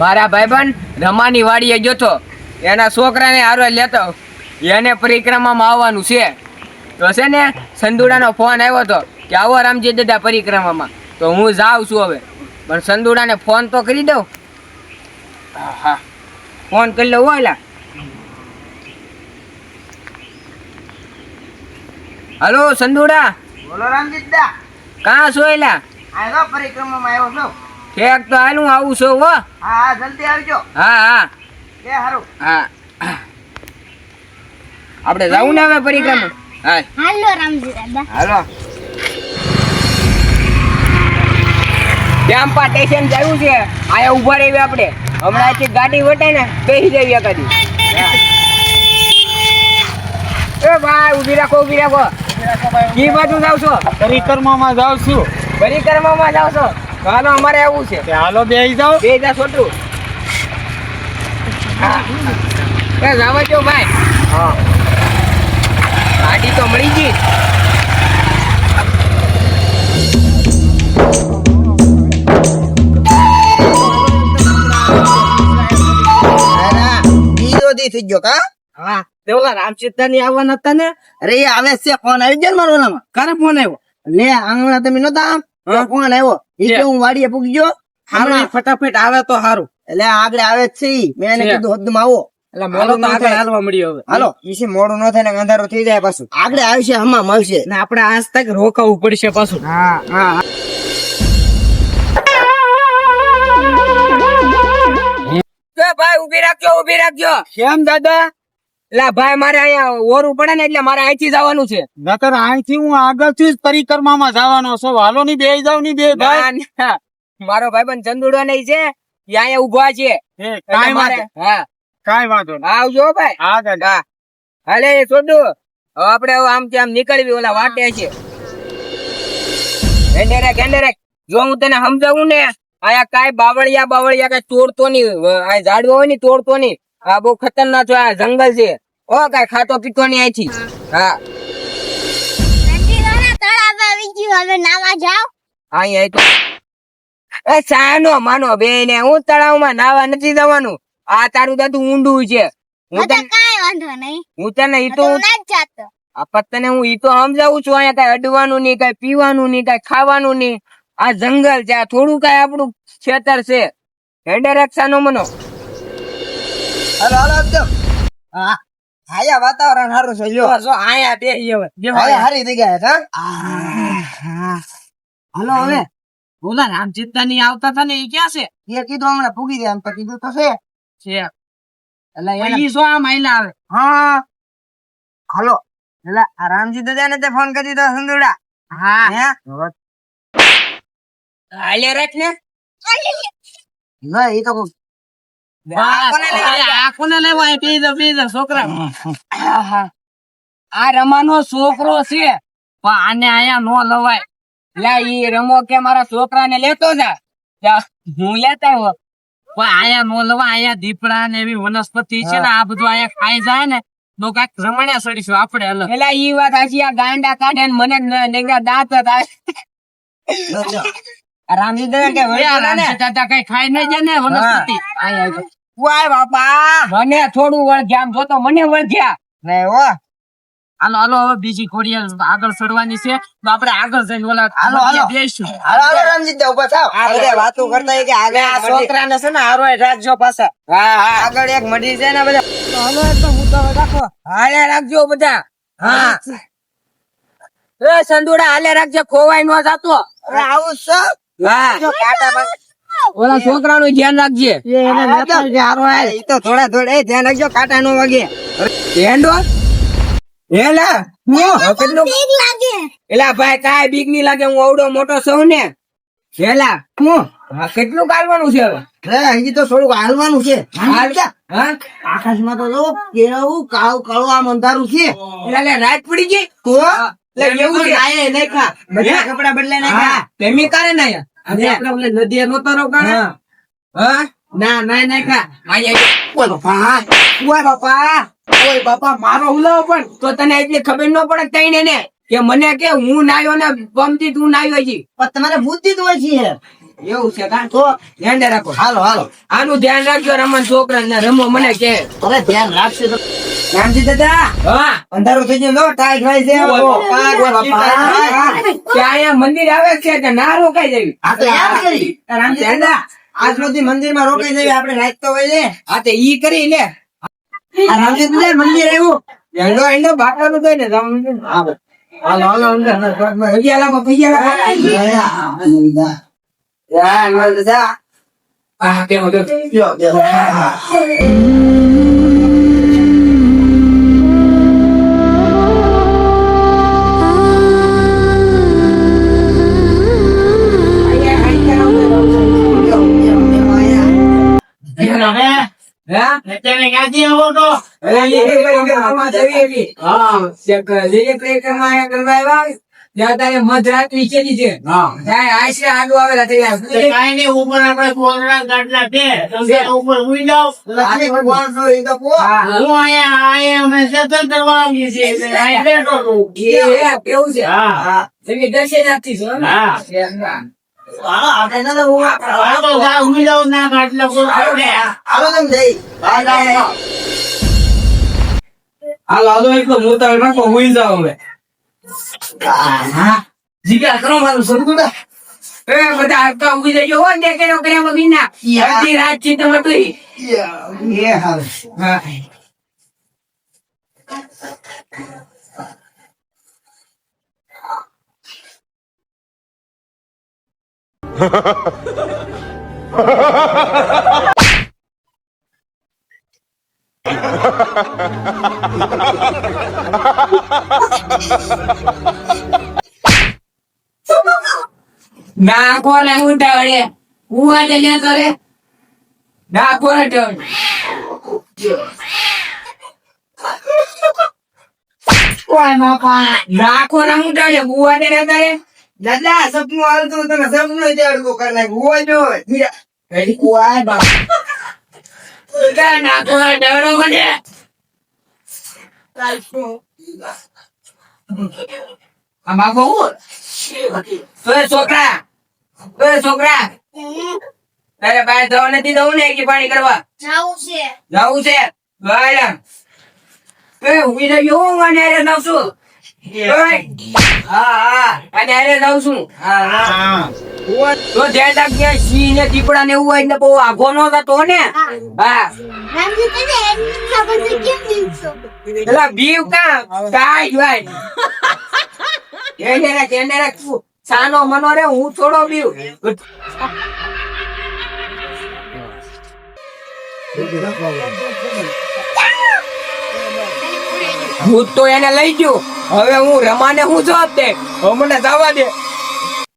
મારા ભાઈબંધ રમાની વાડીએ ગયો એના છોકરાને હારો લેતો એને પરિક્રમામાં આવવાનું છે તો છે ને સંદુડાનો ફોન આવ્યો હતો કે આવો રામજી દાદા પરિક્રમામાં તો હું જાઉં છું હવે પણ સંદુડાને ફોન તો કરી દઉં હા ફોન કરી લઉં ઓલા હલો સંદુડા બોલો રામજીતદા. કાં છો એલા આવ્યો પરિક્રમામાં આવ્યો છો? ઠેક તો હાલ હું આવું છું હો હા જલ્દી આવજો. હા હા એ હારું. હા આપણે જવું ને હવે પરિક્રમા હા હાલો રામજી દાદા. હાલો ટેમ્પા સ્ટેશન જવું છે આયા ઉભા રહેવી આપણે હમણાંથી ગાડી વટાય ને બેસી જઈએ કદી એ ભાઈ ઊભી રાખો કી બાજુ જાવ છો પરિક્રમામાં જાઉં છું. પરિક્રમામાં જાવ છો તો હાલો અમારે આવવું છે હાલો બેસી જાઓ. બે જા છોટું એ જાવ છો ભાઈ હા ગાડી તો મળી ગઈ થઈ ગયો કા? હા તે ઓલા રામચિત્તા ની આવવાના હતા ને અરે એ આવે છે. ફોન આવી ગયો ને મારો ઓલામાં. ક્યારે ફોન આવ્યો લે આંગણા તમે નતા ફોન આવ્યો એ કે હું વાડીએ પૂગી ગયો. હમણાં ફટાફટ આવે તો સારું એટલે આગળ આવે જ છે ઈ. મેં એને કીધું હદમાં આવો. એટલે મોડું તો આગળ હાલવા મળ્યો હવે હાલો ઈ મોડું ન થાય ને અંધારું થઈ જાય પાછું. આગળ આવશે હમણાં મળશે. ને આપણે આજ તક રોકાવું પડશે પાછું હા હા ભાઈ ઉભી રાખજો કેમ દાદા? લા ભાઈ મારે અહીંયા ઓરું પડે ને એટલે મારે અહીંથી જવાનું છે નકર અહીંથી હું આગળથી જ પરિક્રમામાં જવાનો છું. હાલો ની બે જાવ ની બે ભાઈ. ના, ના. મારો ભાઈબંધ ચંદુડો નહીં છે એ અહીંયા ઉભા છે એટલે કાંઈ મારે વાંધો કાંઈ વાંધો નહીં. આવજો ભાઈ હા દાદા. હા હાલે છોડુ હવે આપણે હવે આમ આમ નીકળવી ઓલા વાટે છે ગેંડેરેક જો હું તને સમજાવું ને આયા કાંઈ બાવળિયા કઈ તોડતો નહીં આ ઝાડવા હોય ને તોડતો નહીં આ બહુ ખતરનાક છે આ જંગલ છે ઓ કાંઈ ખાતો પીતો નહીં અહીંથી હા રામજી દાદા તળાવ આવી ગયું, હવે નાવા જાવ. અહીંયા તો એ સાનો માનો બેને હું તળાવમાં નાવા નથી જવાનું આ તારું દાદુ ઊંડું છે હું તો તને કાંઈ વાંધો નહીં. હું તને ઈ તો તો ના જ જાતો. તને હું ઈ તો સમજાવું છું અહીંયા કઈ અડવાનું નહીં કઈ પીવાનું નહીં કઈ ખાવાનું નહીં આ જંગલ છે આ થોડું કઈ આપણું ખેતર છે હેન્ડરેક્સાનો મનો હાલો હાલો આપજો. હા આયા વાતાવરણ સારું છે. લ્યો જો આયા બે હવે હવે હારી થઈ ગયા હાલો હવે બોલા રામચિત્તા ની આવતા હતા ને એ ક્યાં છે એ કીધું હમણાં પૂગી ગયા એમ તો કીધું તો છે. એટલે ઈ શું આમ આયલા આવે હા હાલો એટલે આ રામજી દાદા ને તે ફોન કરી દીધો સંદુડા. હા હે હાલે રાખ ને ના એ તો આખોને લેવા બે છોકરા આ રમાનો છોકરો છે પણ આને આયા નો લવાય લે ઈ રમો કે મારા છોકરાને લેતો જા હું લેતા આવ્યો પણ આયા નો લવાય આયા દીપડા ને એવી વનસ્પતિ છે ને આ બધું આયા ખાઈ જાય ને તો કાંઈક રમણ્યા સડીશું આપણે અલગ એટલે ઈ વાત આછી આ ગાંડા કાઢે ને મને નેગરા દાંત હતા રામજી દાદા કે રામજી દાદા કઈ ખાઈ નહીં જાય ને વનસ્પતિ આયા વાય બાપા મને થોડું વળગ્યા આમ જોતો મને વળગ્યા નહીં હો. હાલો હવે બીજી ખોડિયાર આગળ ચડવાની છે તો આપણે આગળ જઈને ઓલા હાલો. બેસશું હાલો હાલો રામજી દાદા ઉભા થાવ. હા, બધા વાતો કરતા હોય કે આગળ આ મઢી- છોકરાને છે ને હારો રાખજો પાછા હા આગળ એક મઢી છે ને બધા. હાલો એકદમ ઉતાવળ રાખો હાલે રાખજો બધા હા એ સંદુડા હાલે રાખજે ખોવાય નો જાતો અરે આવું છે. હા જો કાંટા પર- ઓલા છોકરાનું ધ્યાન રાખજે ઈ તો થોડા ધ્યાન રાખજો કાંટા નો વાગે. હેંડો હેલા કેટલું બીક લાગે. એલા ભાઈ કાંઈ બીક નહીં લાગે હું અવડો મોટો છું ને હેલા હા કેટલું કાઢવાનું છે હવે હજી તો થોડુંક હાલવાનું છે. હા આકાશમાં તો જો કેવું કાળું આમ અંધારું છે. એલા લે રાત પડી ગઈ તો એટલે એવું છે નાયે નાખ્યા. બધા કપડા બદલાઈ નાખ્યા. તેમી કરે ને આપણે ઓલે નદીએ નતો રોકાણે હા ના ના નાખા ઓય બાપા ઓય બાપા મારો હુલાવો પણ તો તને એટલી ખબર ન પડે તઈને ને કે મને કે હું નાયો ને પમતી તું નાયો હજી પણ તમારે બુદ્ધિ તો હોય છે. એવું છે કાં? તો ધ્યાન રાખો. હાલો હાલો આનું ધ્યાન રાખજો, રમણ છોકરા ને રમો મને કે. હવે ધ્યાન રાખશે તો રામજી દાદા હા અંધારું થઈ ગયું નો ટાઈટ હોય છે કે અહીંયા મંદિર આવે છે કે ના રોકાઈ જવી? આ તો યાદ કરી રામજી દાદા આજ સુધી મંદિર માં રોકાઈ જઈએ આપણે રાત તો હોય છે હા તે ઈ કરી લે. આ રામજી દાદા મંદિર આવ્યું એંડો બાટાનું થાય ને હાલો હાલો અંદર પૈયા લાગો દાદા હા કેવું તો મધરાત્રી કેલી છે આશરે આગળ આવેલા તૈયાર કેવું છે તમે દર્શનાર્થી છો ને? હાલો હાલો એટલો મોટા નાખો હુઈ જાવ હવે. જીગા કરો મારું સરખું ના. એ બધા આવતા ઉભી થઈ ગયો હો ને કેનો કર્યા વિના અડધી રાત થી તમે તો હા ના કોને ઉઠાવડે ઉવા જ લેતો રે ના કોને ઠાવડે ના કોને ઉઠાવડે ઉવા જ લેતો રે દાદા સપનું હાલતું તમે સપનું દેડકો કરી નાખ્યું હોય જો પેલી કુવાય બાપ ના કોને ડરો મને આમાં બહુ તો છોકરા તારે બહાર જવા નથી દઉં ને કે પાણી કરવા જાવું છે જવું છે બહાર એ ઉભી થઈ ગયો હું અને હારે જાઉં છું હા અને હારે જાઉં છું તો ધ્યાન રાખજે સિંહ ને દીપડા ને એવું હોય ને બહુ આઘો નો થતો ને હા રામજી તમે એની ખબર તો કેમ દીધો પેલા બીવ કાઈ ભાઈ એને રાખવું સાનો મનો રે હું થોડો બીવ ભૂત તો એને લઈ ગયો હવે હું રમાને હું જોત તે હવે મને જવા દે